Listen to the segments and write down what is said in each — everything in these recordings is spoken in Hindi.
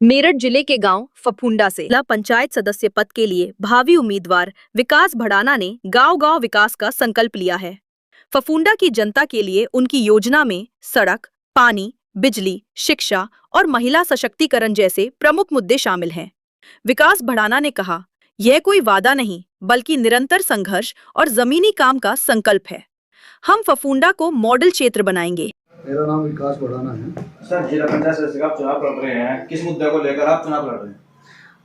मेरठ जिले के गांव फफूंडा से जिला पंचायत सदस्य पद के लिए भावी उम्मीदवार विकास भड़ाना ने गांव-गांव विकास का संकल्प लिया है। फफूंडा की जनता के लिए उनकी योजना में सड़क, पानी, बिजली, शिक्षा और महिला सशक्तिकरण जैसे प्रमुख मुद्दे शामिल हैं। विकास भड़ाना ने कहा, यह कोई वादा नहीं, बल्कि निरंतर संघर्ष और जमीनी काम का संकल्प है। हम फफूंडा को मॉडल क्षेत्र बनाएंगे। मेरा नाम विकास भड़ाना है। सर, जिला पंचायत सदस्य का आप चुनाव लड़ रहे हैं, किस मुद्दे को लेकर आप चुनाव लड़ रहे हैं?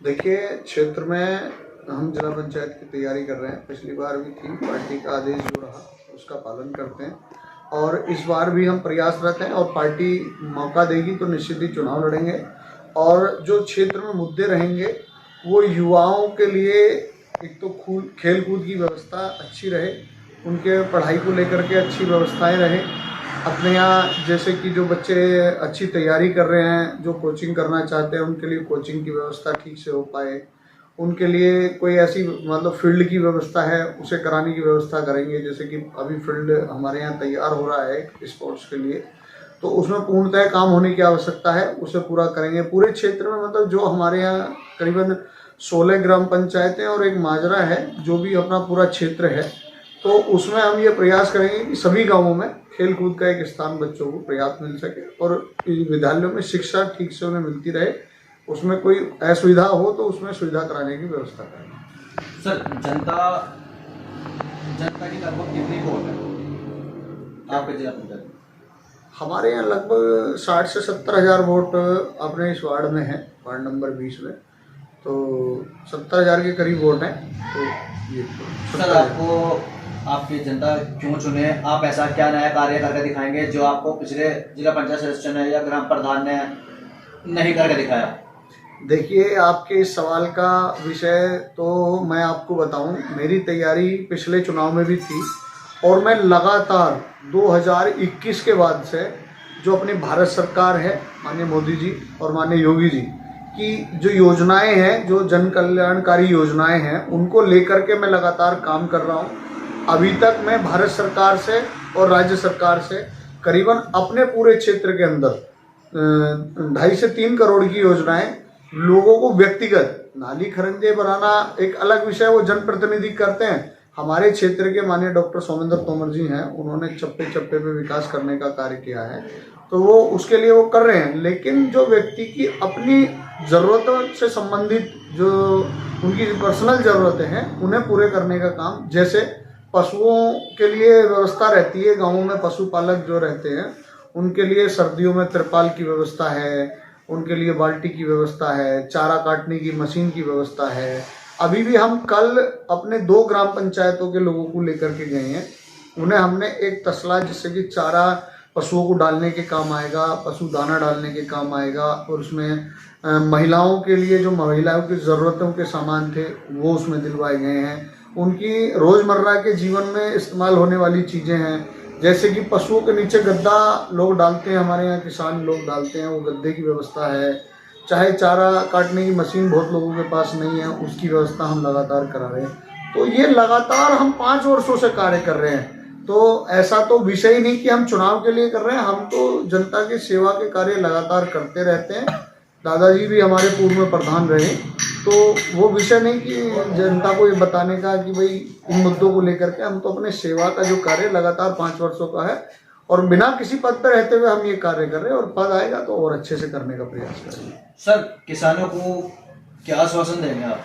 देखिए, क्षेत्र में हम जिला पंचायत की तैयारी कर रहे हैं। पिछली बार भी थी, पार्टी का आदेश जो रहा उसका पालन करते हैं और इस बार भी हम प्रयासरत हैं और पार्टी मौका देगी तो निश्चित ही चुनाव लड़ेंगे। और जो क्षेत्र में मुद्दे रहेंगे वो युवाओं के लिए एक तो खेल कूद की व्यवस्था अच्छी रहे, उनके पढ़ाई को लेकर के अच्छी व्यवस्थाएं रहें। अपने यहाँ जैसे कि जो बच्चे अच्छी तैयारी कर रहे हैं, जो कोचिंग करना चाहते हैं, उनके लिए कोचिंग की व्यवस्था ठीक से हो पाए। उनके लिए कोई ऐसी मतलब फील्ड की व्यवस्था है उसे कराने की व्यवस्था करेंगे। जैसे कि अभी फील्ड हमारे यहाँ तैयार हो रहा है स्पोर्ट्स के लिए, तो उसमें पूर्णतः काम होने की आवश्यकता है, उसे पूरा करेंगे। पूरे क्षेत्र में मतलब जो हमारे यहाँ करीबन 16 ग्राम पंचायतें और एक माजरा है, जो भी अपना पूरा क्षेत्र है, तो उसमें हम ये प्रयास करेंगे कि सभी गाँवों में खेल कूद का एक स्थान बच्चों को पर्याप्त मिल सके और विद्यालयों में शिक्षा ठीक से उन्हें मिलती रहे। उसमें कोई असुविधा हो तो उसमें सुविधा कराने की व्यवस्था करें। सर, जनता की लगभग कितनी वोट है आपके जिला पंचायत? हमारे यहाँ लगभग 60 से 70 हज़ार वोट अपने इस वार्ड में है, वार्ड नंबर 20 में। तो 70 हज़ार के करीब वोट हैं। तो ये सर, आपको आपकी जनता क्यों चुने? आप ऐसा क्या नया कार्य करके दिखाएंगे जो आपको पिछले जिला पंचायत सदस्य ने या ग्राम प्रधान ने नहीं करके दिखाया? देखिए, आपके इस सवाल का विषय तो मैं आपको बताऊं, मेरी तैयारी पिछले चुनाव में भी थी और मैं लगातार 2021 के बाद से जो अपनी भारत सरकार है, माननीय मोदी जी और माननीय योगी जी की जो योजनाएं हैं, जो जन कल्याणकारी योजनाएं हैं, उनको लेकर के मैं लगातार काम कर रहा हूं। अभी तक मैं भारत सरकार से और राज्य सरकार से करीबन अपने पूरे क्षेत्र के अंदर 2.5 से 3 करोड़ की योजनाएं लोगों को व्यक्तिगत नाली खरंजे बनाना एक अलग विषय, वो जनप्रतिनिधि करते हैं। हमारे क्षेत्र के माननीय डॉक्टर सोमेंद्र तोमर जी हैं, उन्होंने चप्पे चप्पे पे विकास करने का कार्य किया है, तो वो उसके लिए वो कर रहे हैं। लेकिन जो व्यक्ति की अपनी ज़रूरतों से संबंधित जो उनकी पर्सनल ज़रूरतें हैं उन्हें पूरे करने का काम, जैसे पशुओं के लिए व्यवस्था रहती है, गाँवों में पशुपालक जो रहते हैं उनके लिए सर्दियों में तिरपाल की व्यवस्था है, उनके लिए बाल्टी की व्यवस्था है, चारा काटने की मशीन की व्यवस्था है। अभी भी हम कल अपने 2 ग्राम पंचायतों के लोगों को लेकर के गए हैं, उन्हें हमने एक तसला जिससे कि चारा पशुओं को डालने के काम आएगा, पशु दाना डालने के काम आएगा, और उसमें महिलाओं के लिए जो महिलाओं की ज़रूरतों के सामान थे वो उसमें दिलवाए गए हैं। उनकी रोज़मर्रा के जीवन में इस्तेमाल होने वाली चीज़ें हैं, जैसे कि पशुओं के नीचे गद्दा लोग डालते हैं, हमारे यहाँ किसान लोग डालते हैं, वो गद्दे की व्यवस्था है। चाहे चारा काटने की मशीन बहुत लोगों के पास नहीं है, उसकी व्यवस्था हम लगातार करा रहे हैं। तो ये लगातार हम 5 वर्षों से कार्य कर रहे हैं। तो ऐसा तो विषय ही नहीं कि हम चुनाव के लिए कर रहे हैं, हम तो जनता की सेवा के कार्य लगातार करते रहते हैं। दादाजी भी हमारे पूर्व में प्रधान रहे, तो वो विषय नहीं कि जनता को ये बताने का कि भाई इन मुद्दों को लेकर के, हम तो अपने सेवा का जो कार्य लगातार 5 वर्षों का है और बिना किसी पद पर रहते हुए हम ये कार्य कर रहे हैं, और पद आएगा तो और अच्छे से करने का प्रयास करेंगे। सर, किसानों को क्या आश्वासन देंगे आप?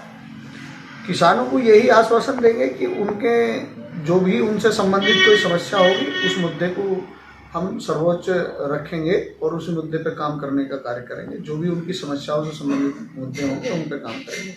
किसानों को यही आश्वासन देंगे कि उनके जो भी उनसे संबंधित कोई समस्या होगी उस मुद्दे को हम सर्वोच्च रखेंगे और उस मुद्दे पर काम करने का कार्य करेंगे। जो भी उनकी समस्याओं से संबंधित मुद्दे होंगे उन पर काम करेंगे।